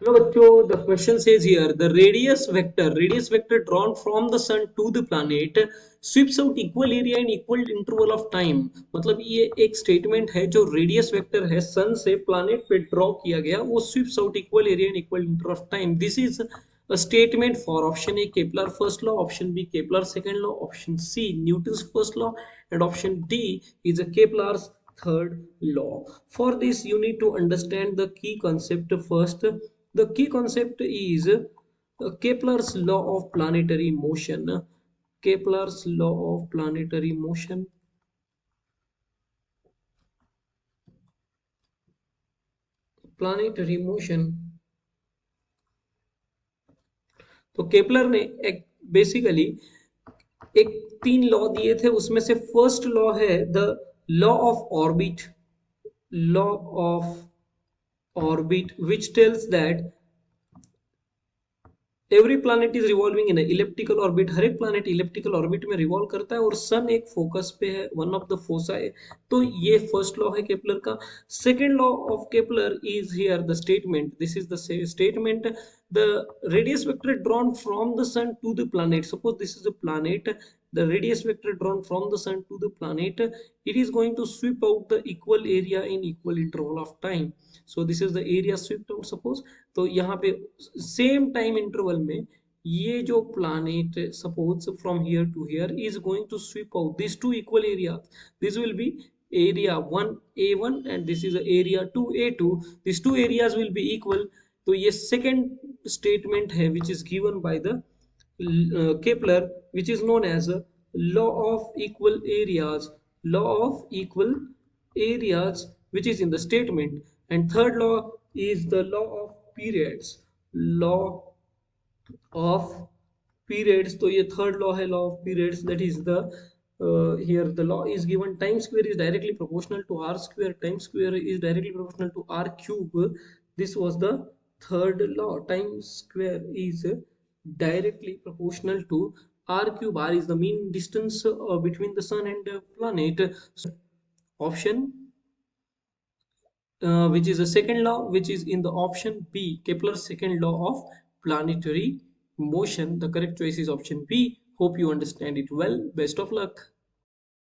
Hello बच्चों, the question says here the radius vector drawn from the sun to the planet sweeps out equal area in equal interval of time. मतलब ये एक statement है जो radius vector है सन से planet पे draw किया गया, वो sweeps out equal area in equal interval of time. This is a statement for option A Kepler first law, option B Kepler second law, option C Newton's first law, and option D is a Kepler's third law. For this you need to understand the key concept first. The key concept is Kepler's law of planetary motion. Kepler's law of planetary motion. Planetary motion. तो Kepler ने एक basically एक 3 law दिए थे, उसमें से first law है the law of orbit. Law of orbit which tells that every planet is revolving in elliptical orbit. हर एक प्लैनेट इलेप्टिकल ऑर्बिट में रिवॉल्व करता है और सन एक फोकस पे है, वन ऑफ द फोसा है. तो ये फर्स्ट लॉ है केपलर का. Second law of Kepler is here the statement. This is the statement. The radius vector drawn from the sun to the planet, suppose this is a planet, the radius vector drawn from the sun to the planet, it is going to sweep out the equal area in equal interval of time. So this is the area swept out suppose. तो यहाँ पे same time interval में ये जो planet suppose from here to here is going to sweep out this two equal area. This will be area 1 A1 and this is area 2 A2. These two areas will be equal. तो ये second statement है which is given by the Kepler, which is known as law of equal areas. Law of equal areas which is in the statement. And third law is the law of periods. Law of periods. तो ये third law है, law of periods. That is the here the law is given time square is directly proportional to r square, time square is directly proportional to r cube. This was the third law. Time square is directly proportional to r cube. R is the mean distance between the sun and the planet. So, option which is the second law, which is in the option B, Kepler's second law of planetary motion. The correct choice is option B. Hope you understand it well. Best of luck.